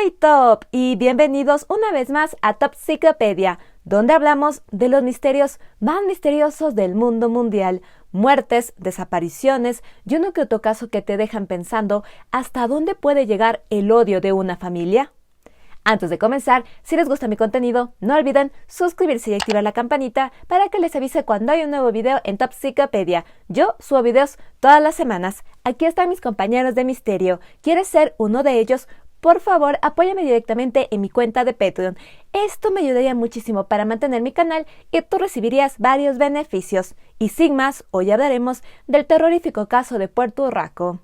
Soy Top y bienvenidos una vez más a Topsicopedia, donde hablamos de los misterios más misteriosos del mundo mundial, muertes, desapariciones y uno que otro caso que te dejan pensando hasta dónde puede llegar el odio de una familia. Antes de comenzar, si les gusta mi contenido, no olviden suscribirse y activar la campanita para que les avise cuando hay un nuevo video en Topsicopedia. Yo subo videos todas las semanas. Aquí están mis compañeros de misterio. ¿Quieres ser uno de ellos? Por favor, apóyame directamente en mi cuenta de Patreon. Esto me ayudaría muchísimo para mantener mi canal y tú recibirías varios beneficios. Y sin más, hoy hablaremos del terrorífico caso de Puerto Rico.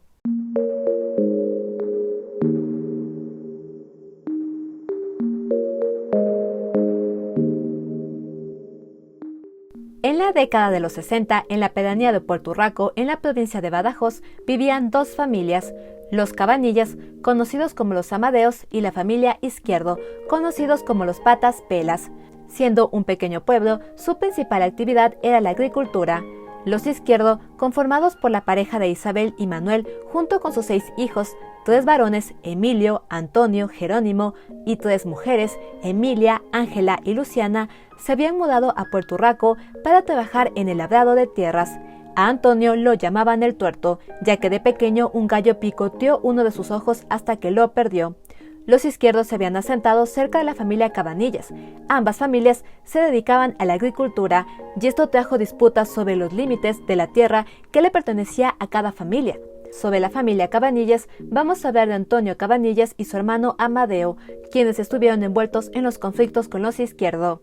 En la década de los 60, en la pedanía de Puerto Rico, en la provincia de Badajoz, vivían dos familias, los Cabanillas, conocidos como los Amadeos, y la familia Izquierdo, conocidos como los Patas Pelas. Siendo un pequeño pueblo, su principal actividad era la agricultura. Los Izquierdo, conformados por la pareja de Isabel y Manuel, junto con sus 6 hijos, 3 varones, Emilio, Antonio, Jerónimo, y 3 mujeres, Emilia, Ángela y Luciana, se habían mudado a Puerto Rico para trabajar en el labrado de tierras. A Antonio lo llamaban el tuerto, ya que de pequeño un gallo picoteó uno de sus ojos hasta que lo perdió. Los Izquierdos se habían asentado cerca de la familia Cabanillas. Ambas familias se dedicaban a la agricultura y esto trajo disputas sobre los límites de la tierra que le pertenecía a cada familia. Sobre la familia Cabanillas, vamos a hablar de Antonio Cabanillas y su hermano Amadeo, quienes estuvieron envueltos en los conflictos con los Izquierdo.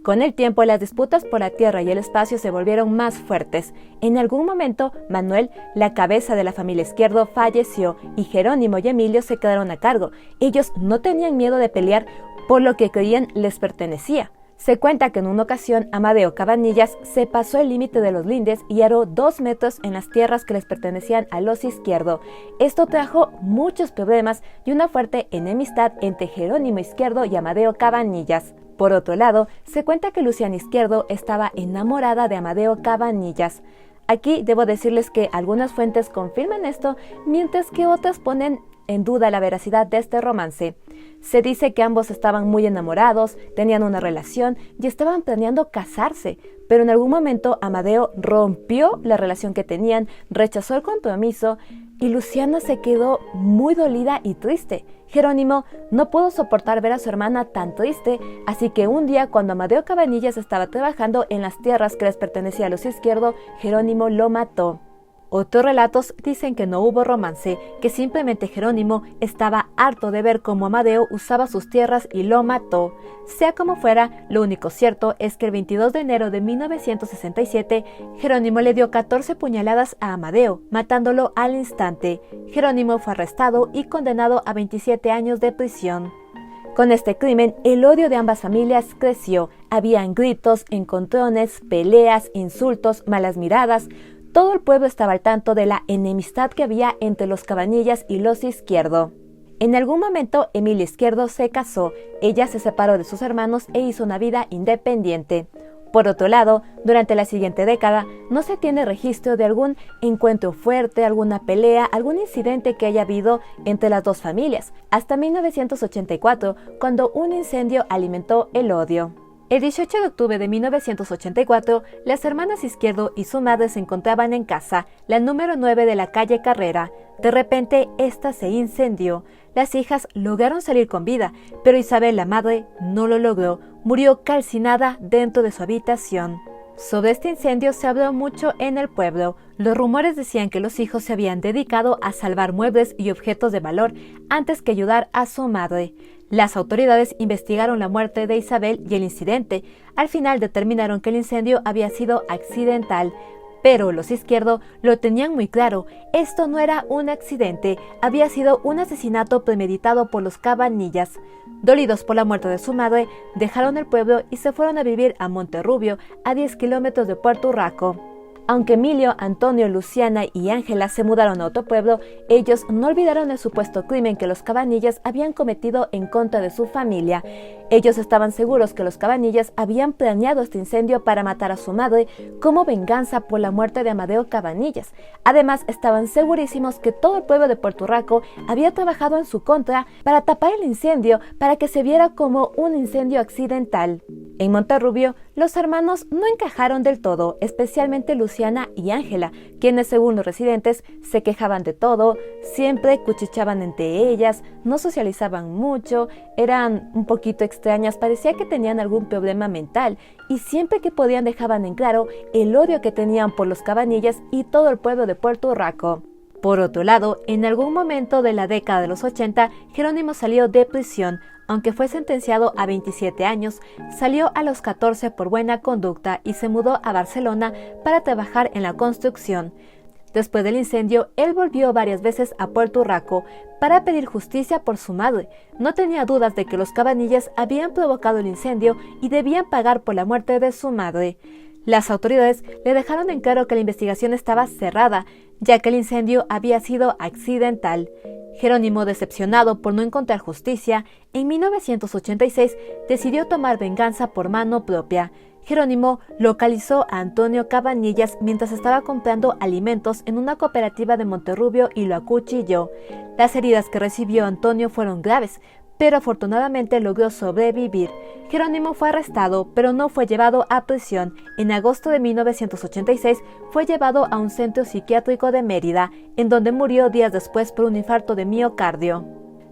Con el tiempo, las disputas por la tierra y el espacio se volvieron más fuertes. En algún momento, Manuel, la cabeza de la familia Izquierdo, falleció y Jerónimo y Emilio se quedaron a cargo. Ellos no tenían miedo de pelear por lo que creían les pertenecía. Se cuenta que en una ocasión Amadeo Cabanillas se pasó el límite de los lindes y aró 2 metros en las tierras que les pertenecían a los Izquierdo. Esto trajo muchos problemas y una fuerte enemistad entre Jerónimo Izquierdo y Amadeo Cabanillas. Por otro lado, se cuenta que Luciana Izquierdo estaba enamorada de Amadeo Cabanillas. Aquí debo decirles que algunas fuentes confirman esto, mientras que otras ponen en duda la veracidad de este romance. Se dice que ambos estaban muy enamorados, tenían una relación y estaban planeando casarse, pero en algún momento Amadeo rompió la relación que tenían, rechazó el compromiso y Luciana se quedó muy dolida y triste. Jerónimo no pudo soportar ver a su hermana tan triste, así que un día cuando Amadeo Cabanillas estaba trabajando en las tierras que les pertenecía a los Izquierdo, Jerónimo lo mató. Otros relatos dicen que no hubo romance, que simplemente Jerónimo estaba harto de ver cómo Amadeo usaba sus tierras y lo mató. Sea como fuera, lo único cierto es que el 22 de enero de 1967, Jerónimo le dio 14 puñaladas a Amadeo, matándolo al instante. Jerónimo fue arrestado y condenado a 27 años de prisión. Con este crimen, el odio de ambas familias creció. Habían gritos, encontrones, peleas, insultos, malas miradas. Todo el pueblo estaba al tanto de la enemistad que había entre los Cabanillas y los Izquierdo. En algún momento, Emilia Izquierdo se casó. Ella se separó de sus hermanos e hizo una vida independiente. Por otro lado, durante la siguiente década, no se tiene registro de algún encuentro fuerte, alguna pelea, algún incidente que haya habido entre las dos familias, hasta 1984, cuando un incendio alimentó el odio. El 18 de octubre de 1984, las hermanas Izquierdo y su madre se encontraban en casa, la número 9 de la calle Carrera. De repente, esta se incendió. Las hijas lograron salir con vida, pero Isabel, la madre, no lo logró. Murió calcinada dentro de su habitación. Sobre este incendio se habló mucho en el pueblo. Los rumores decían que los hijos se habían dedicado a salvar muebles y objetos de valor antes que ayudar a su madre. Las autoridades investigaron la muerte de Isabel y el incidente. Al final determinaron que el incendio había sido accidental, pero los Izquierdo lo tenían muy claro. Esto no era un accidente, había sido un asesinato premeditado por los Cabanillas. Dolidos por la muerte de su madre, dejaron el pueblo y se fueron a vivir a Monterrubio, a 10 kilómetros de Puerto Rico. Aunque Emilio, Antonio, Luciana y Ángela se mudaron a otro pueblo, ellos no olvidaron el supuesto crimen que los Cabanillas habían cometido en contra de su familia. Ellos estaban seguros que los Cabanillas habían planeado este incendio para matar a su madre como venganza por la muerte de Amadeo Cabanillas. Además, estaban segurísimos que todo el pueblo de Puerto Rico había trabajado en su contra para tapar el incendio para que se viera como un incendio accidental. En Monterrubio, los hermanos no encajaron del todo, especialmente Luciana y Ángela, quienes según los residentes se quejaban de todo, siempre cuchicheaban entre ellas, no socializaban mucho, eran un poquito extrañas, parecía que tenían algún problema mental y siempre que podían dejaban en claro el odio que tenían por los Cabanillas y todo el pueblo de Puerto Rico. Por otro lado, en algún momento de la década de los 80, Jerónimo salió de prisión. Aunque fue sentenciado a 27 años, salió a los 14 por buena conducta y se mudó a Barcelona para trabajar en la construcción. Después del incendio, él volvió varias veces a Puerto Rico para pedir justicia por su madre. No tenía dudas de que los Cabanillas habían provocado el incendio y debían pagar por la muerte de su madre. Las autoridades le dejaron en claro que la investigación estaba cerrada, ya que el incendio había sido accidental. Jerónimo, decepcionado por no encontrar justicia, en 1986 decidió tomar venganza por mano propia. Jerónimo localizó a Antonio Cabanillas mientras estaba comprando alimentos en una cooperativa de Monterrubio y lo acuchilló. Las heridas que recibió Antonio fueron graves, pero afortunadamente logró sobrevivir. Jerónimo fue arrestado, pero no fue llevado a prisión. En agosto de 1986 fue llevado a un centro psiquiátrico de Mérida, en donde murió días después por un infarto de miocardio.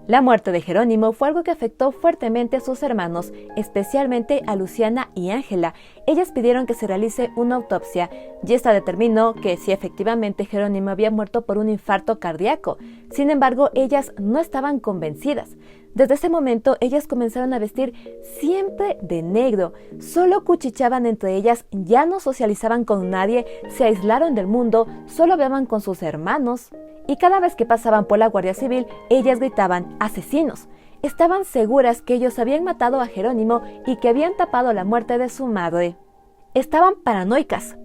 La muerte de Jerónimo fue algo que afectó fuertemente a sus hermanos, especialmente a Luciana y Ángela. Ellas pidieron que se realice una autopsia y esta determinó que sí, efectivamente Jerónimo había muerto por un infarto cardíaco. Sin embargo, ellas no estaban convencidas. Desde ese momento, ellas comenzaron a vestir siempre de negro. Solo cuchicheaban entre ellas, ya no socializaban con nadie, se aislaron del mundo, solo hablaban con sus hermanos. Y cada vez que pasaban por la Guardia Civil, ellas gritaban ¡asesinos! Estaban seguras que ellos habían matado a Jerónimo y que habían tapado la muerte de su madre. Estaban paranoicas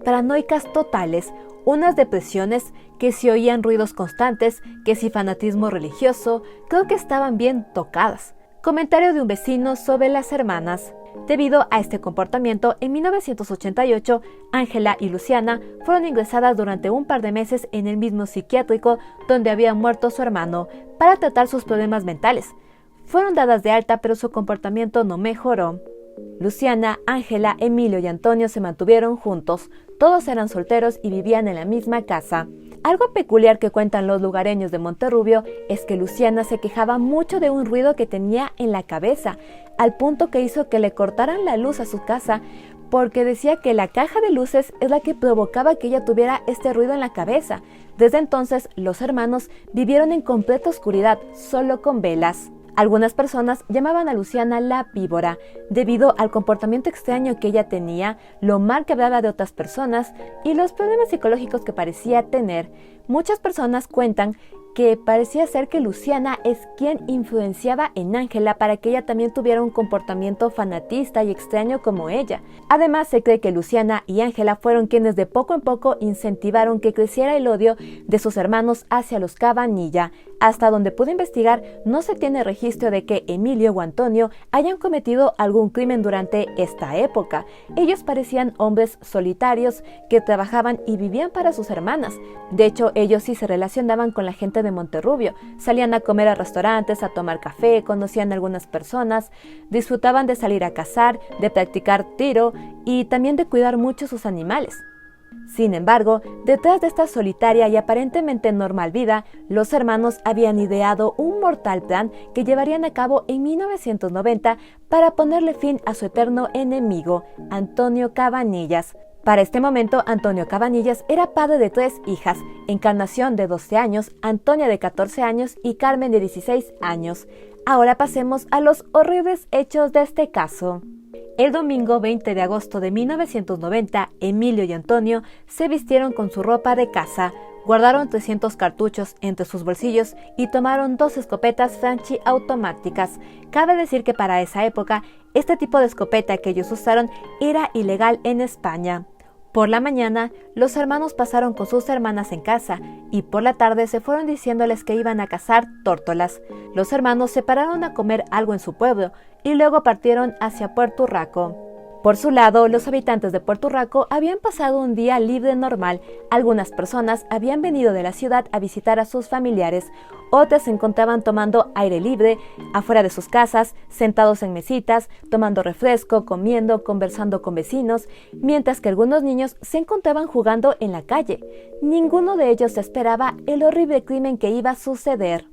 totales, unas depresiones, que si oían ruidos constantes, que si fanatismo religioso, creo que estaban bien tocadas. Comentario de un vecino sobre las hermanas. Debido a este comportamiento, en 1988, Ángela y Luciana fueron ingresadas durante un par de meses en el mismo psiquiátrico donde había muerto su hermano, para tratar sus problemas mentales. Fueron dadas de alta, pero su comportamiento no mejoró. Luciana, Ángela, Emilio y Antonio se mantuvieron juntos. Todos eran solteros y vivían en la misma casa. Algo peculiar que cuentan los lugareños de Monterrubio es que Luciana se quejaba mucho de un ruido que tenía en la cabeza, al punto que hizo que le cortaran la luz a su casa, porque decía que la caja de luces es la que provocaba que ella tuviera este ruido en la cabeza. Desde entonces, los hermanos vivieron en completa oscuridad, solo con velas. Algunas personas llamaban a Luciana la víbora, debido al comportamiento extraño que ella tenía, lo mal que hablaba de otras personas y los problemas psicológicos que parecía tener. Muchas personas cuentan que parecía ser que Luciana es quien influenciaba en Ángela para que ella también tuviera un comportamiento fanatista y extraño como ella. Además, se cree que Luciana y Ángela fueron quienes de poco en poco incentivaron que creciera el odio de sus hermanos hacia los Cabanilla. Hasta donde pude investigar, no se tiene registro de que Emilio o Antonio hayan cometido algún crimen durante esta época. Ellos parecían hombres solitarios que trabajaban y vivían para sus hermanas. De hecho, ellos sí se relacionaban con la gente de Monterrubio, salían a comer a restaurantes, a tomar café, conocían a algunas personas, disfrutaban de salir a cazar, de practicar tiro y también de cuidar mucho sus animales. Sin embargo, detrás de esta solitaria y aparentemente normal vida, los hermanos habían ideado un mortal plan que llevarían a cabo en 1990 para ponerle fin a su eterno enemigo, Antonio Cabanillas. Para este momento, Antonio Cabanillas era padre de 3 hijas, Encarnación de 12 años, Antonia de 14 años y Carmen de 16 años. Ahora pasemos a los horribles hechos de este caso. El domingo 20 de agosto de 1990, Emilio y Antonio se vistieron con su ropa de caza, guardaron 300 cartuchos entre sus bolsillos y tomaron 2 escopetas Franchi automáticas. Cabe decir que para esa época, este tipo de escopeta que ellos usaron era ilegal en España. Por la mañana, los hermanos pasaron con sus hermanas en casa y por la tarde se fueron diciéndoles que iban a cazar tórtolas. Los hermanos se pararon a comer algo en su pueblo y luego partieron hacia Puerto Urraco. Por su lado, los habitantes de Puerto Urraco habían pasado un día libre normal. Algunas personas habían venido de la ciudad a visitar a sus familiares, otras se encontraban tomando aire libre afuera de sus casas, sentados en mesitas, tomando refresco, comiendo, conversando con vecinos, mientras que algunos niños se encontraban jugando en la calle. Ninguno de ellos esperaba el horrible crimen que iba a suceder.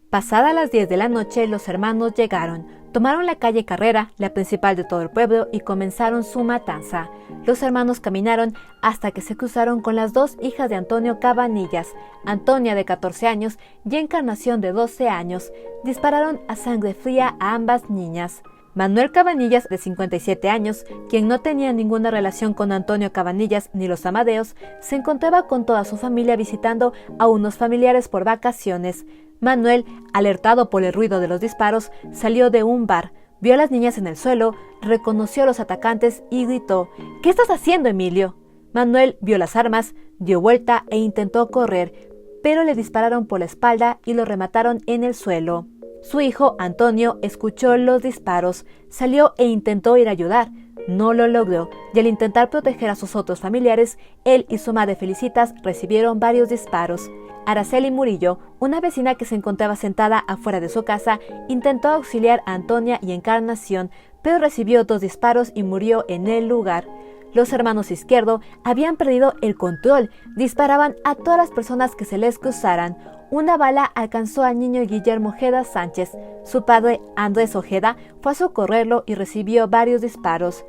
Pasadas las 10 de la noche, los hermanos llegaron. Tomaron la calle Carrera, la principal de todo el pueblo, y comenzaron su matanza. Los hermanos caminaron hasta que se cruzaron con las dos hijas de Antonio Cabanillas, Antonia de 14 años y Encarnación de 12 años. Dispararon a sangre fría a ambas niñas. Manuel Cabanillas, de 57 años, quien no tenía ninguna relación con Antonio Cabanillas ni los Amadeos, se encontraba con toda su familia visitando a unos familiares por vacaciones. Manuel, alertado por el ruido de los disparos, salió de un bar, vio a las niñas en el suelo, reconoció a los atacantes y gritó: «¿Qué estás haciendo, Emilio?». Manuel vio las armas, dio vuelta e intentó correr, pero le dispararon por la espalda y lo remataron en el suelo. Su hijo, Antonio, escuchó los disparos, salió e intentó ir a ayudar. No lo logró, y al intentar proteger a sus otros familiares, él y su madre Felicitas recibieron varios disparos. Araceli Murillo, una vecina que se encontraba sentada afuera de su casa, intentó auxiliar a Antonia y Encarnación, pero recibió 2 disparos y murió en el lugar. Los hermanos Izquierdo habían perdido el control, disparaban a todas las personas que se les cruzaran. Una bala alcanzó al niño Guillermo Ojeda Sánchez. Su padre, Andrés Ojeda, fue a socorrerlo y recibió varios disparos.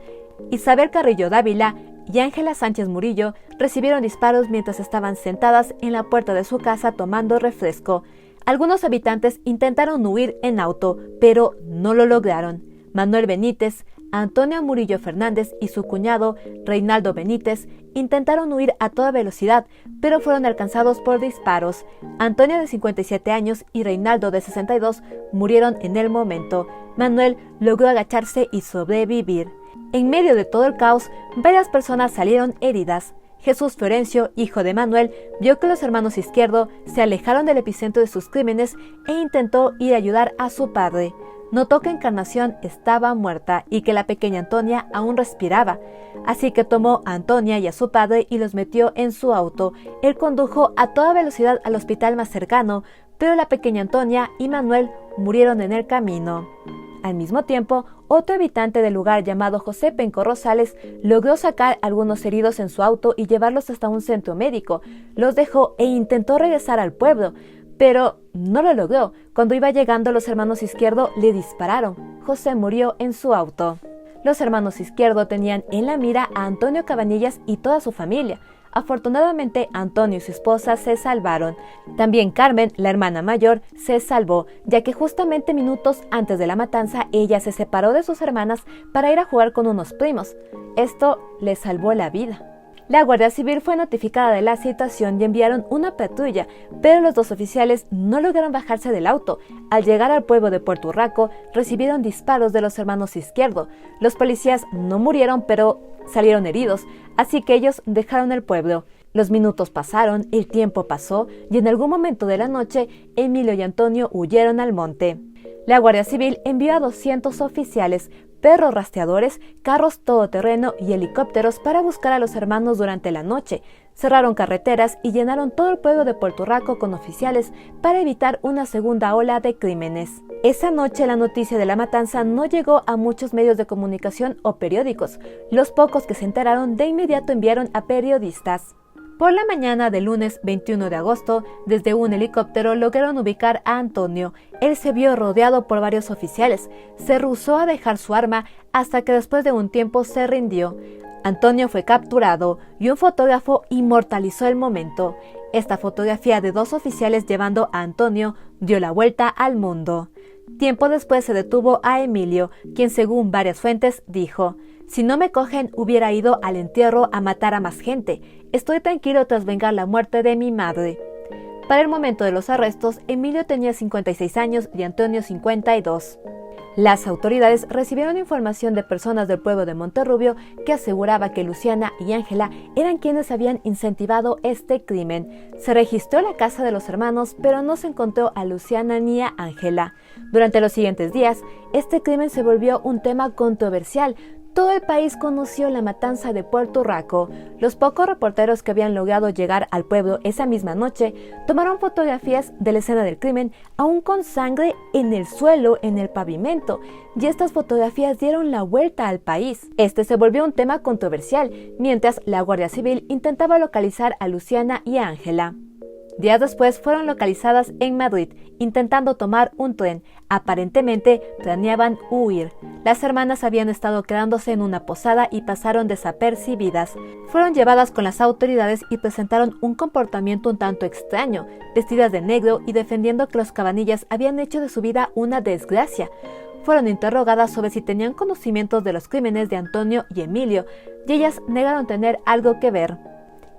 Isabel Carrillo Dávila y Ángela Sánchez Murillo recibieron disparos mientras estaban sentadas en la puerta de su casa tomando refresco. Algunos habitantes intentaron huir en auto, pero no lo lograron. Manuel Benítez, Antonia Murillo Fernández y su cuñado, Reinaldo Benítez, intentaron huir a toda velocidad, pero fueron alcanzados por disparos. Antonia, de 57 años, y Reinaldo, de 62, murieron en el momento. Manuel logró agacharse y sobrevivir. En medio de todo el caos, varias personas salieron heridas. Jesús Florencio, hijo de Manuel, vio que los hermanos Izquierdo se alejaron del epicentro de sus crímenes e intentó ir a ayudar a su padre. Notó que Encarnación estaba muerta y que la pequeña Antonia aún respiraba, así que tomó a Antonia y a su padre y los metió en su auto. Él condujo a toda velocidad al hospital más cercano, pero la pequeña Antonia y Manuel murieron en el camino. Al mismo tiempo, otro habitante del lugar llamado José Penco Rosales logró sacar a algunos heridos en su auto y llevarlos hasta un centro médico. Los dejó e intentó regresar al pueblo, pero no lo logró. Cuando iba llegando, los hermanos Izquierdo le dispararon. José murió en su auto. Los hermanos Izquierdo tenían en la mira a Antonio Cabanillas y toda su familia. Afortunadamente, Antonio y su esposa se salvaron. También Carmen, la hermana mayor, se salvó, ya que justamente minutos antes de la matanza ella se separó de sus hermanas para ir a jugar con unos primos. Esto le salvó la vida. La Guardia Civil fue notificada de la situación y enviaron una patrulla, pero los 2 oficiales no lograron bajarse del auto. Al llegar al pueblo de Puerto Urraco, recibieron disparos de los hermanos Izquierdo. Los policías no murieron, pero salieron heridos, así que ellos dejaron el pueblo. Los minutos pasaron, el tiempo pasó, y en algún momento de la noche, Emilio y Antonio huyeron al monte. La Guardia Civil envió a 200 oficiales, perros rastreadores, carros todoterreno y helicópteros para buscar a los hermanos durante la noche. Cerraron carreteras y llenaron todo el pueblo de Puerto Urraco con oficiales para evitar una segunda ola de crímenes. Esa noche la noticia de la matanza no llegó a muchos medios de comunicación o periódicos. Los pocos que se enteraron de inmediato enviaron a periodistas. Por la mañana del lunes 21 de agosto, desde un helicóptero lograron ubicar a Antonio. Él se vio rodeado por varios oficiales. Se rehusó a dejar su arma hasta que después de un tiempo se rindió. Antonio fue capturado y un fotógrafo inmortalizó el momento. Esta fotografía de 2 oficiales llevando a Antonio dio la vuelta al mundo. Tiempo después se detuvo a Emilio, quien según varias fuentes dijo: «Si no me cogen, hubiera ido al entierro a matar a más gente. Estoy tranquilo tras vengar la muerte de mi madre». Para el momento de los arrestos, Emilio tenía 56 años y Antonio 52. Las autoridades recibieron información de personas del pueblo de Monterrubio que aseguraba que Luciana y Ángela eran quienes habían incentivado este crimen. Se registró la casa de los hermanos, pero no se encontró a Luciana ni a Ángela. Durante los siguientes días, este crimen se volvió un tema controversial. Todo el país conoció la matanza de Puerto Rico. Los pocos reporteros que habían logrado llegar al pueblo esa misma noche tomaron fotografías de la escena del crimen, aún con sangre en el suelo, en el pavimento, y estas fotografías dieron la vuelta al país. Este se volvió un tema controversial, mientras la Guardia Civil intentaba localizar a Luciana y a Ángela. Días después fueron localizadas en Madrid, intentando tomar un tren. Aparentemente planeaban huir. Las hermanas habían estado quedándose en una posada y pasaron desapercibidas. Fueron llevadas con las autoridades y presentaron un comportamiento un tanto extraño, vestidas de negro y defendiendo que los Cabanillas habían hecho de su vida una desgracia. Fueron interrogadas sobre si tenían conocimientos de los crímenes de Antonio y Emilio, y ellas negaron tener algo que ver.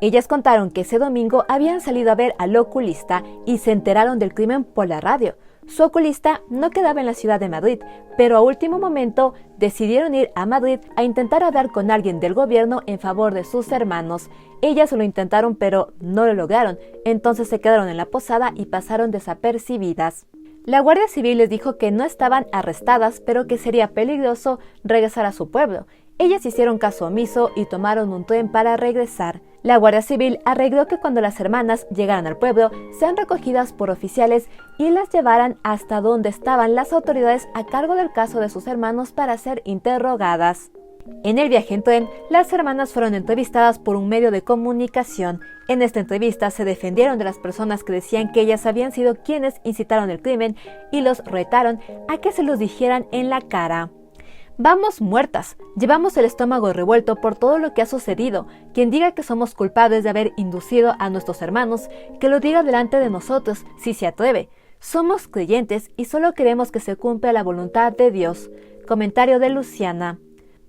Ellas contaron que ese domingo habían salido a ver al oculista y se enteraron del crimen por la radio. Su oculista no quedaba en la ciudad de Madrid, pero a último momento decidieron ir a Madrid a intentar hablar con alguien del gobierno en favor de sus hermanos. Ellas lo intentaron, pero no lo lograron, entonces se quedaron en la posada y pasaron desapercibidas. La Guardia Civil les dijo que no estaban arrestadas, pero que sería peligroso regresar a su pueblo. Ellas hicieron caso omiso y tomaron un tren para regresar. La Guardia Civil arregló que cuando las hermanas llegaran al pueblo, sean recogidas por oficiales y las llevaran hasta donde estaban las autoridades a cargo del caso de sus hermanos para ser interrogadas. En el viaje en tren, las hermanas fueron entrevistadas por un medio de comunicación. En esta entrevista se defendieron de las personas que decían que ellas habían sido quienes incitaron el crimen y los retaron a que se los dijeran en la cara. Vamos muertas, llevamos el estómago revuelto por todo lo que ha sucedido. Quien diga que somos culpables de haber inducido a nuestros hermanos, que lo diga delante de nosotros, si se atreve. Somos creyentes y solo queremos que se cumpla la voluntad de Dios. Comentario de Luciana.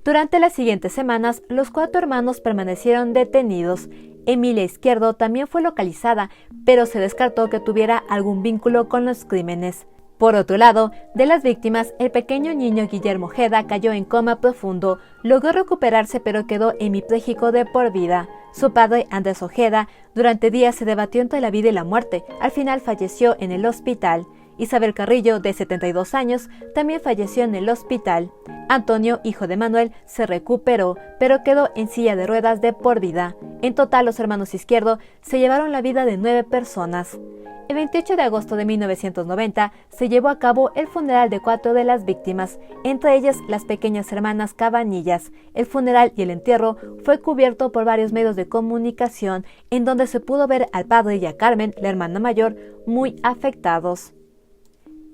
Durante las siguientes semanas, los 4 hermanos permanecieron detenidos. Emilia Izquierdo también fue localizada, pero se descartó que tuviera algún vínculo con los crímenes. Por otro lado, de las víctimas, el pequeño niño Guillermo Ojeda cayó en coma profundo, logró recuperarse pero quedó hemipléjico de por vida. Su padre, Andrés Ojeda, durante días se debatió entre la vida y la muerte, al final falleció en el hospital. Isabel Carrillo, de 72 años, también falleció en el hospital. Antonio, hijo de Manuel, se recuperó, pero quedó en silla de ruedas de por vida. En total, los hermanos Izquierdo se llevaron la vida de 9 personas. El 28 de agosto de 1990 se llevó a cabo el funeral de 4 de las víctimas, entre ellas las pequeñas hermanas Cabanillas. El funeral y el entierro fue cubierto por varios medios de comunicación, en donde se pudo ver al padre y a Carmen, la hermana mayor, muy afectados.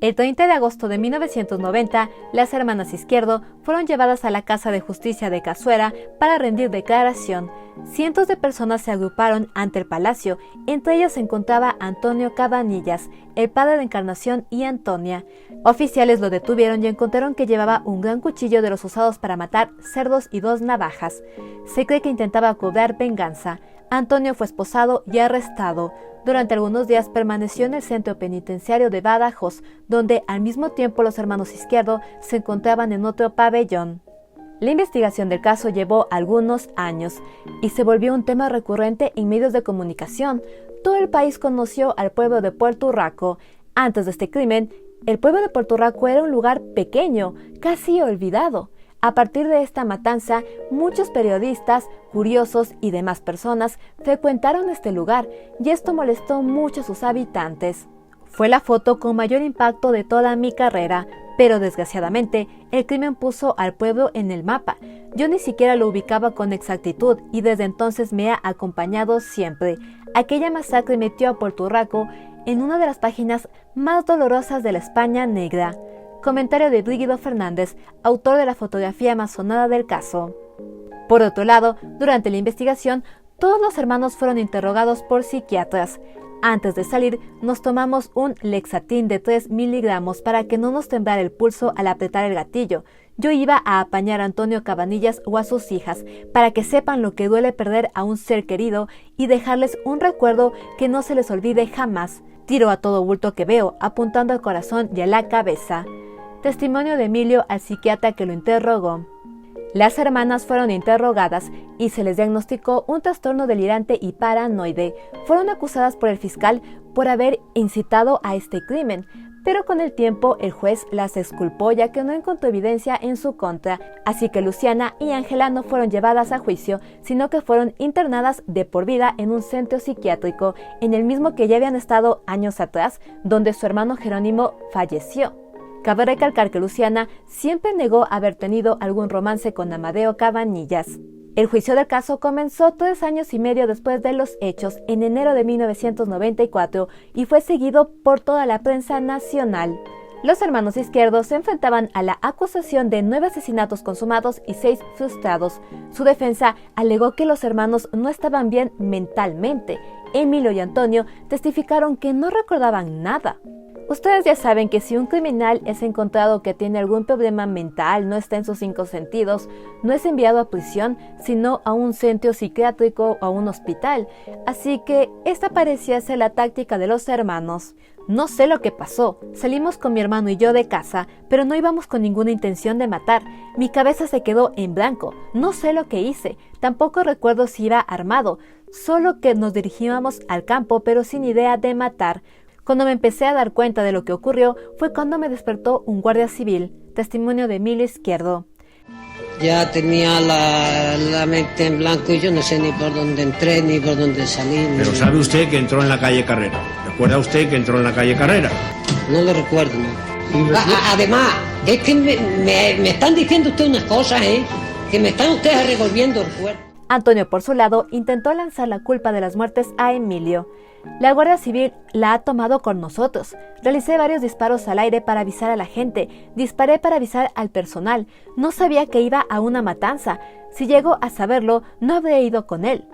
El 30 de agosto de 1990, las hermanas Izquierdo fueron llevadas a la Casa de Justicia de Cazuera para rendir declaración. Cientos de personas se agruparon ante el palacio, entre ellas se encontraba Antonio Cabanillas, el padre de Encarnación y Antonia. Oficiales lo detuvieron y encontraron que llevaba un gran cuchillo de los usados para matar cerdos y 2 navajas. Se cree que intentaba cobrar venganza. Antonio fue esposado y arrestado. Durante algunos días permaneció en el centro penitenciario de Badajoz, donde al mismo tiempo los hermanos Izquierdo se encontraban en otro pabellón. La investigación del caso llevó algunos años y se volvió un tema recurrente en medios de comunicación. Todo el país conoció al pueblo de Puerto Rico. Antes de este crimen, el pueblo de Puerto Rico era un lugar pequeño, casi olvidado. A partir de esta matanza, muchos periodistas, curiosos y demás personas frecuentaron este lugar y esto molestó mucho a sus habitantes. Fue la foto con mayor impacto de toda mi carrera, pero desgraciadamente el crimen puso al pueblo en el mapa. Yo ni siquiera lo ubicaba con exactitud y desde entonces me ha acompañado siempre. Aquella masacre metió a Puerto Rico en una de las páginas más dolorosas de la España negra. Comentario de Brígido Fernández, autor de la fotografía más sonada del caso. Por otro lado, durante la investigación, todos los hermanos fueron interrogados por psiquiatras. Antes de salir, nos tomamos un Lexatin de 3 miligramos para que no nos temblara el pulso al apretar el gatillo. Yo iba a apañar a Antonio Cabanillas o a sus hijas, para que sepan lo que duele perder a un ser querido y dejarles un recuerdo que no se les olvide jamás. Tiro a todo bulto que veo, apuntando al corazón y a la cabeza. Testimonio de Emilio al psiquiatra que lo interrogó. Las hermanas fueron interrogadas y se les diagnosticó un trastorno delirante y paranoide. Fueron acusadas por el fiscal por haber incitado a este crimen, pero con el tiempo el juez las exculpó ya que no encontró evidencia en su contra, así que Luciana y Ángela no fueron llevadas a juicio, sino que fueron internadas de por vida en un centro psiquiátrico, en el mismo que ya habían estado años atrás, donde su hermano Jerónimo falleció. Cabe recalcar que Luciana siempre negó haber tenido algún romance con Amadeo Cabanillas. El juicio del caso comenzó 3 años y medio después de los hechos, en enero de 1994, y fue seguido por toda la prensa nacional. Los hermanos Izquierdo se enfrentaban a la acusación de 9 asesinatos consumados y 6 frustrados. Su defensa alegó que los hermanos no estaban bien mentalmente. Emilio y Antonio testificaron que no recordaban nada. Ustedes ya saben que si un criminal es encontrado que tiene algún problema mental, no está en sus 5 sentidos, no es enviado a prisión, sino a un centro psiquiátrico o a un hospital. Así que esta parecía ser la táctica de los hermanos. No sé lo que pasó. Salimos con mi hermano y yo de casa, pero no íbamos con ninguna intención de matar. Mi cabeza se quedó en blanco. No sé lo que hice. Tampoco recuerdo si iba armado. Solo que nos dirigíamos al campo, pero sin idea de matar. Cuando me empecé a dar cuenta de lo que ocurrió fue cuando me despertó un guardia civil. Testimonio de Emilio Izquierdo. Ya tenía la mente en blanco y yo no sé ni por dónde entré ni por dónde salí. Pero ¿sabe usted que entró en la calle Carrera? ¿Recuerda usted que entró en la calle Carrera? No lo recuerdo, ¿no? Además, es que me están diciendo ustedes unas cosas, que me están ustedes revolviendo el cuerpo. Antonio, por su lado, intentó lanzar la culpa de las muertes a Emilio. La Guardia Civil la ha tomado con nosotros. Realicé varios disparos al aire para avisar a la gente. Disparé para avisar al personal. No sabía que iba a una matanza. Si llego a saberlo, no habría ido con él.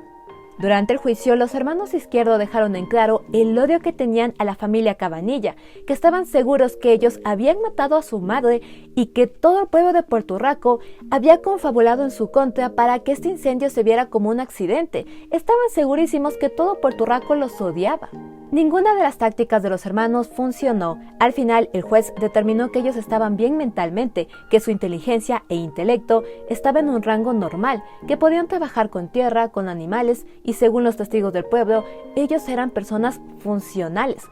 Durante el juicio, los hermanos Izquierdo dejaron en claro el odio que tenían a la familia Cabanilla, que estaban seguros que ellos habían matado a su madre y que todo el pueblo de Puerto Rico había confabulado en su contra para que este incendio se viera como un accidente. Estaban segurísimos que todo Puerto Rico los odiaba. Ninguna de las tácticas de los hermanos funcionó. Al final, el juez determinó que ellos estaban bien mentalmente, que su inteligencia e intelecto estaban en un rango normal, que podían trabajar con tierra, con animales, y según los testigos del pueblo, ellos eran personas funcionales.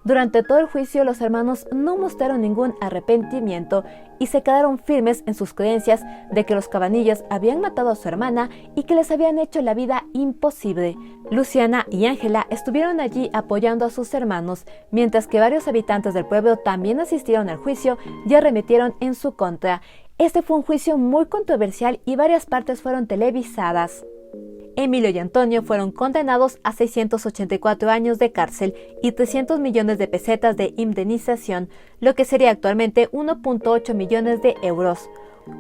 Durante todo el juicio, los hermanos no mostraron ningún arrepentimiento y se quedaron firmes en sus creencias de que los Cabanillas habían matado a su hermana y que les habían hecho la vida imposible. Luciana y Ángela estuvieron allí apoyando a sus hermanos, mientras que varios habitantes del pueblo también asistieron al juicio y arremetieron en su contra. Este fue un juicio muy controversial y varias partes fueron televisadas. Emilio y Antonio fueron condenados a 684 años de cárcel y 300 millones de pesetas de indemnización, lo que sería actualmente 1.8 millones de euros.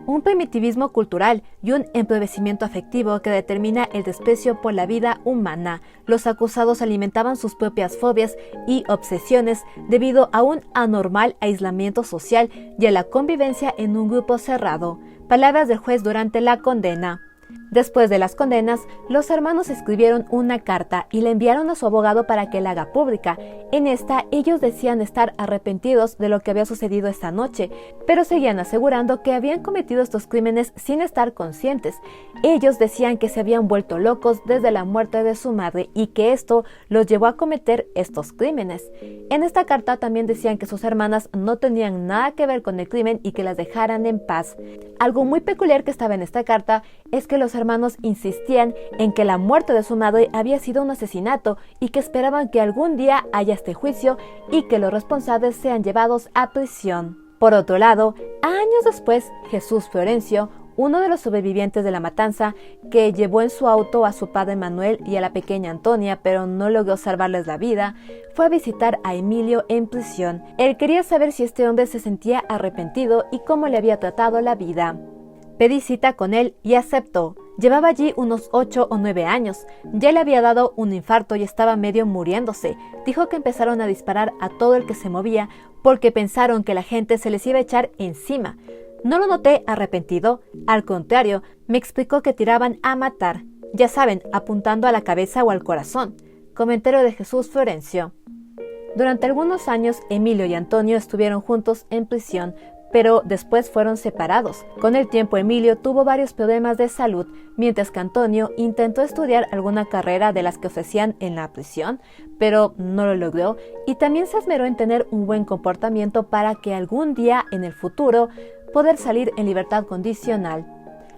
Un primitivismo cultural y un empobrecimiento afectivo que determina el desprecio por la vida humana. Los acusados alimentaban sus propias fobias y obsesiones debido a un anormal aislamiento social y a la convivencia en un grupo cerrado. Palabras del juez durante la condena. Después de las condenas, los hermanos escribieron una carta y la enviaron a su abogado para que la haga pública. En esta, ellos decían estar arrepentidos de lo que había sucedido esta noche, pero seguían asegurando que habían cometido estos crímenes sin estar conscientes. Ellos decían que se habían vuelto locos desde la muerte de su madre y que esto los llevó a cometer estos crímenes. En esta carta también decían que sus hermanas no tenían nada que ver con el crimen y que las dejaran en paz. Algo muy peculiar que estaba en esta carta es que los hermanos insistían en que la muerte de su madre había sido un asesinato y que esperaban que algún día haya este juicio y que los responsables sean llevados a prisión. Por otro lado, años después, Jesús Florencio, uno de los sobrevivientes de la matanza, que llevó en su auto a su padre Manuel y a la pequeña Antonia, pero no logró salvarles la vida, fue a visitar a Emilio en prisión. Él quería saber si este hombre se sentía arrepentido y cómo le había tratado la vida. Pedí cita con él y aceptó. Llevaba allí unos 8 o 9 años. Ya le había dado un infarto y estaba medio muriéndose. Dijo que empezaron a disparar a todo el que se movía porque pensaron que la gente se les iba a echar encima. No lo noté arrepentido. Al contrario, me explicó que tiraban a matar. Ya saben, apuntando a la cabeza o al corazón. Comentario de Jesús Florencio. Durante algunos años, Emilio y Antonio estuvieron juntos en prisión, pero después fueron separados. Con el tiempo Emilio tuvo varios problemas de salud, mientras que Antonio intentó estudiar alguna carrera de las que ofrecían en la prisión, pero no lo logró, y también se esmeró en tener un buen comportamiento para que algún día en el futuro poder salir en libertad condicional.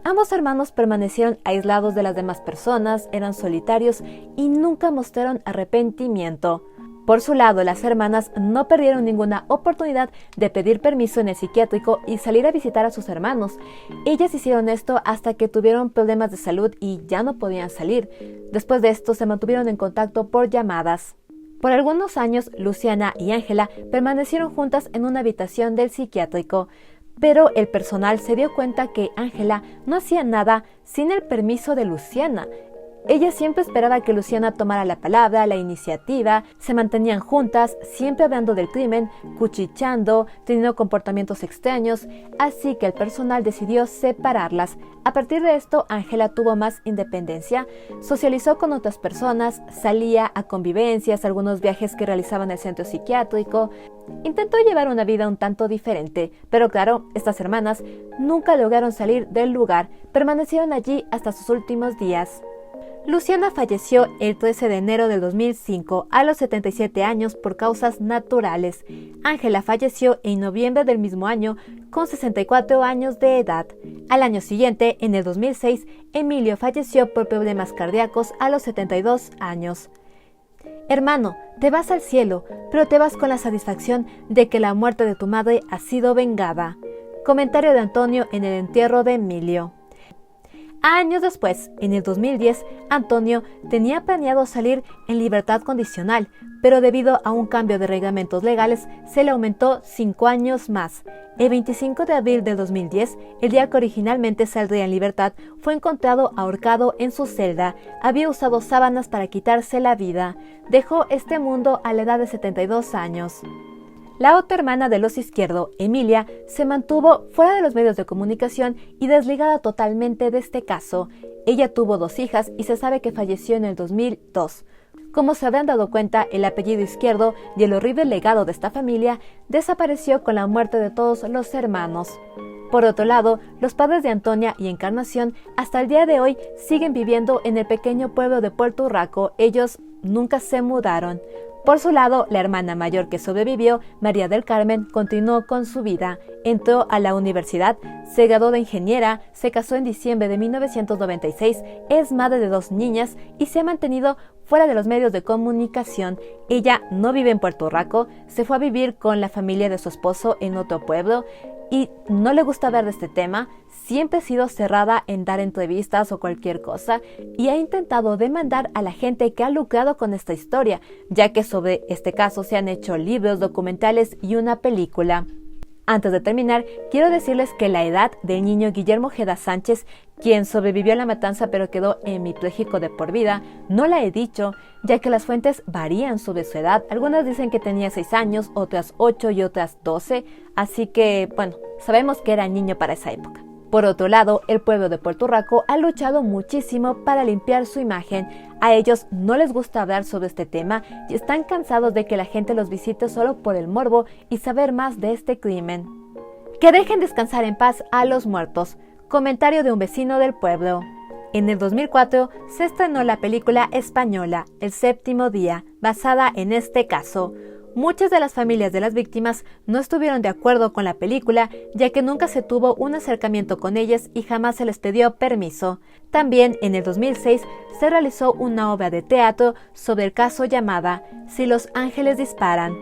Ambos hermanos permanecieron aislados de las demás personas, eran solitarios y nunca mostraron arrepentimiento. Por su lado, las hermanas no perdieron ninguna oportunidad de pedir permiso en el psiquiátrico y salir a visitar a sus hermanos. Ellas hicieron esto hasta que tuvieron problemas de salud y ya no podían salir. Después de esto, se mantuvieron en contacto por llamadas. Por algunos años, Luciana y Ángela permanecieron juntas en una habitación del psiquiátrico, pero el personal se dio cuenta que Ángela no hacía nada sin el permiso de Luciana. Ella siempre esperaba que Luciana tomara la palabra, la iniciativa, se mantenían juntas, siempre hablando del crimen, cuchicheando, teniendo comportamientos extraños, así que el personal decidió separarlas. A partir de esto, Ángela tuvo más independencia, socializó con otras personas, salía a convivencias, algunos viajes que realizaban en el centro psiquiátrico. Intentó llevar una vida un tanto diferente, pero claro, estas hermanas nunca lograron salir del lugar, permanecieron allí hasta sus últimos días. Luciana falleció el 13 de enero del 2005 a los 77 años por causas naturales. Ángela falleció en noviembre del mismo año con 64 años de edad. Al año siguiente, en el 2006, Emilio falleció por problemas cardíacos a los 72 años. Hermano, te vas al cielo, pero te vas con la satisfacción de que la muerte de tu madre ha sido vengada. Comentario de Antonio en el entierro de Emilio. Años después, en el 2010, Antonio tenía planeado salir en libertad condicional, pero debido a un cambio de reglamentos legales, se le aumentó 5 años más. El 25 de abril del 2010, el día que originalmente saldría en libertad, fue encontrado ahorcado en su celda. Había usado sábanas para quitarse la vida. Dejó este mundo a la edad de 72 años. La otra hermana de los Izquierdo, Emilia, se mantuvo fuera de los medios de comunicación y desligada totalmente de este caso. Ella tuvo 2 hijas y se sabe que falleció en el 2002. Como se habrán dado cuenta, el apellido Izquierdo y el horrible legado de esta familia desapareció con la muerte de todos los hermanos. Por otro lado, los padres de Antonia y Encarnación hasta el día de hoy siguen viviendo en el pequeño pueblo de Puerto Urraco. Ellos nunca se mudaron. Por su lado, la hermana mayor que sobrevivió, María del Carmen, continuó con su vida. Entró a la universidad, se graduó de ingeniera, se casó en diciembre de 1996, es madre de 2 niñas y se ha mantenido fuera de los medios de comunicación. Ella no vive en Puerto Urraco, se fue a vivir con la familia de su esposo en otro pueblo y no le gusta hablar de este tema. Siempre ha sido cerrada en dar entrevistas o cualquier cosa y ha intentado demandar a la gente que ha lucrado con esta historia, ya que sobre este caso se han hecho libros, documentales y una película. Antes de terminar, quiero decirles que la edad del niño Guillermo Ojeda Sánchez, quien sobrevivió a la matanza pero quedó hemipléjico de por vida, no la he dicho, ya que las fuentes varían sobre su edad. Algunas dicen que tenía 6 años, otras 8 y otras 12, así que, bueno, sabemos que era niño para esa época. Por otro lado, el pueblo de Puerto Urraco ha luchado muchísimo para limpiar su imagen. A ellos no les gusta hablar sobre este tema y están cansados de que la gente los visite solo por el morbo y saber más de este crimen. Que dejen descansar en paz a los muertos. Comentario de un vecino del pueblo. En el 2004 se estrenó la película española El séptimo día, basada en este caso. Muchas de las familias de las víctimas no estuvieron de acuerdo con la película, ya que nunca se tuvo un acercamiento con ellas y jamás se les pidió permiso. También en el 2006 se realizó una obra de teatro sobre el caso llamada Si los ángeles disparan.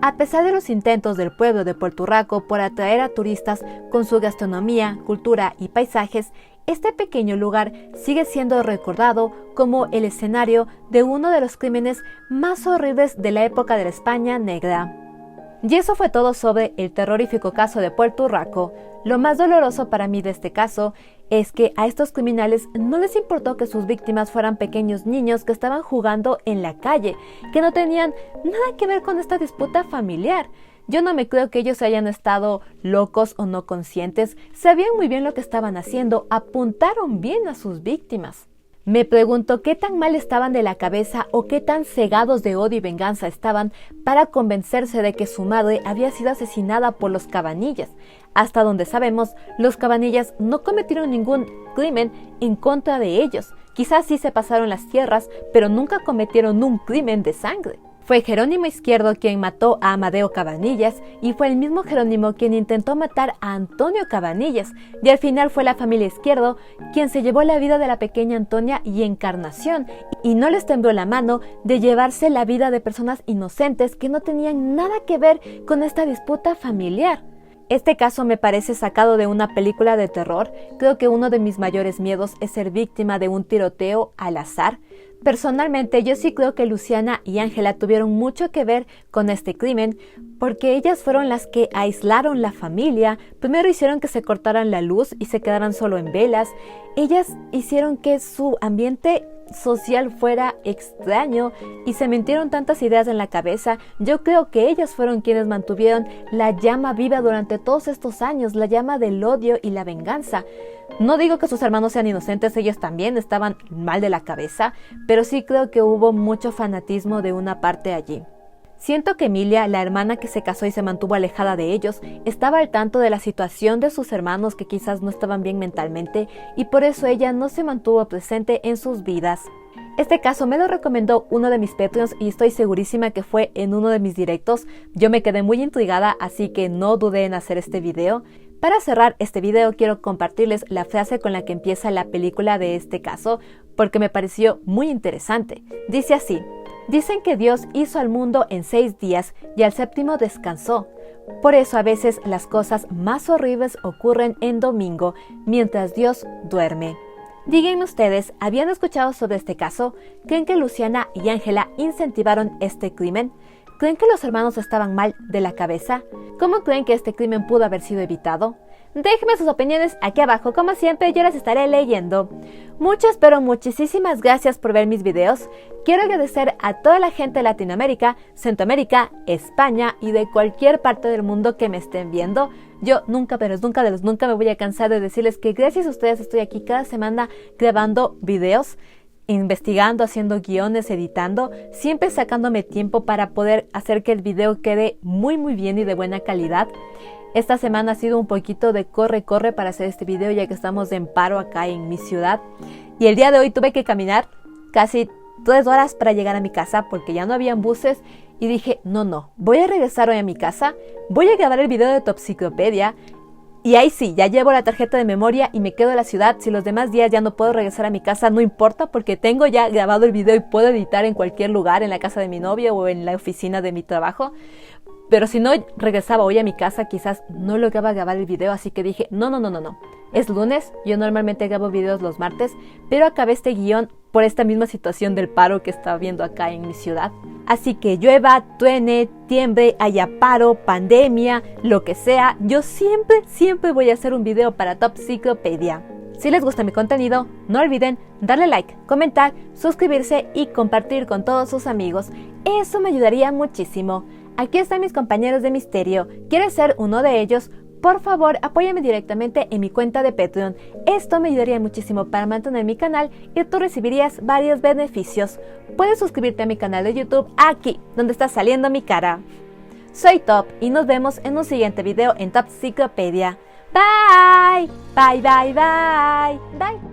A pesar de los intentos del pueblo de Puerto Urraco por atraer a turistas con su gastronomía, cultura y paisajes, este pequeño lugar sigue siendo recordado como el escenario de uno de los crímenes más horribles de la época de la España negra. Y eso fue todo sobre el terrorífico caso de Puerto Urraco. Lo más doloroso para mí de este caso es que a estos criminales no les importó que sus víctimas fueran pequeños niños que estaban jugando en la calle, que no tenían nada que ver con esta disputa familiar. Yo no me creo que ellos hayan estado locos o no conscientes, sabían muy bien lo que estaban haciendo, apuntaron bien a sus víctimas. Me pregunto qué tan mal estaban de la cabeza o qué tan cegados de odio y venganza estaban para convencerse de que su madre había sido asesinada por los Cabanillas. Hasta donde sabemos, los Cabanillas no cometieron ningún crimen en contra de ellos. Quizás sí se pasaron las tierras, pero nunca cometieron un crimen de sangre. Fue Jerónimo Izquierdo quien mató a Amadeo Cabanillas y fue el mismo Jerónimo quien intentó matar a Antonio Cabanillas, y al final fue la familia Izquierdo quien se llevó la vida de la pequeña Antonia y Encarnación, y no les tembló la mano de llevarse la vida de personas inocentes que no tenían nada que ver con esta disputa familiar. Este caso me parece sacado de una película de terror. Creo que uno de mis mayores miedos es ser víctima de un tiroteo al azar. Personalmente, yo sí creo que Luciana y Ángela tuvieron mucho que ver con este crimen, porque ellas fueron las que aislaron la familia. Primero hicieron que se cortaran la luz y se quedaran solo en velas. Ellas hicieron que su ambiente social fuera extraño y se metieron tantas ideas en la cabeza. Yo creo que ellas fueron quienes mantuvieron la llama viva durante todos estos años, la llama del odio y la venganza. No digo que sus hermanos sean inocentes, ellos también estaban mal de la cabeza, pero sí creo que hubo mucho fanatismo de una parte allí. Siento que Emilia, la hermana que se casó y se mantuvo alejada de ellos, estaba al tanto de la situación de sus hermanos que quizás no estaban bien mentalmente y por eso ella no se mantuvo presente en sus vidas. Este caso me lo recomendó uno de mis Patreons y estoy segurísima que fue en uno de mis directos. Yo me quedé muy intrigada, así que no dudé en hacer este video. Para cerrar este video quiero compartirles la frase con la que empieza la película de este caso, porque me pareció muy interesante. Dice así: dicen que Dios hizo al mundo en 6 días y al séptimo descansó. Por eso a veces las cosas más horribles ocurren en domingo, mientras Dios duerme. Díganme ustedes, ¿habían escuchado sobre este caso? ¿Creen que Luciana y Ángela incentivaron este crimen? ¿Creen que los hermanos estaban mal de la cabeza? ¿Cómo creen que este crimen pudo haber sido evitado? Déjenme sus opiniones aquí abajo, como siempre yo las estaré leyendo. Muchas pero muchísimas gracias por ver mis videos. Quiero agradecer a toda la gente de Latinoamérica, Centroamérica, España y de cualquier parte del mundo que me estén viendo. Yo nunca me voy a cansar de decirles que gracias a ustedes estoy aquí cada semana grabando videos, investigando, haciendo guiones, editando, siempre sacándome tiempo para poder hacer que el video quede muy bien y de buena calidad. Esta semana ha sido un poquito de corre para hacer este video, ya que estamos en paro acá en mi ciudad. Y el día de hoy tuve que caminar casi 3 horas para llegar a mi casa porque ya no habían buses. Y dije, no, voy a regresar hoy a mi casa, voy a grabar el video de Topsiclopedia. Y ahí sí, ya llevo la tarjeta de memoria y me quedo en la ciudad. Si los demás días ya no puedo regresar a mi casa, no importa, porque tengo ya grabado el video y puedo editar en cualquier lugar, en la casa de mi novio o en la oficina de mi trabajo. Pero si no regresaba hoy a mi casa, quizás no lograba grabar el video, así que dije, no. Es lunes, yo normalmente grabo videos los martes, pero acabé este guión por esta misma situación del paro que estaba viendo acá en mi ciudad. Así que llueva, truene, tiemble, haya paro, pandemia, lo que sea, yo siempre voy a hacer un video para Topsiclopedia. Si les gusta mi contenido, no olviden darle like, comentar, suscribirse y compartir con todos sus amigos. Eso me ayudaría muchísimo. Aquí están mis compañeros de misterio. ¿Quieres ser uno de ellos? Por favor, apóyame directamente en mi cuenta de Patreon. Esto me ayudaría muchísimo para mantener mi canal y tú recibirías varios beneficios. Puedes suscribirte a mi canal de YouTube aquí, donde está saliendo mi cara. Soy Top y nos vemos en un siguiente video en Topsiclopedia. Bye. Bye.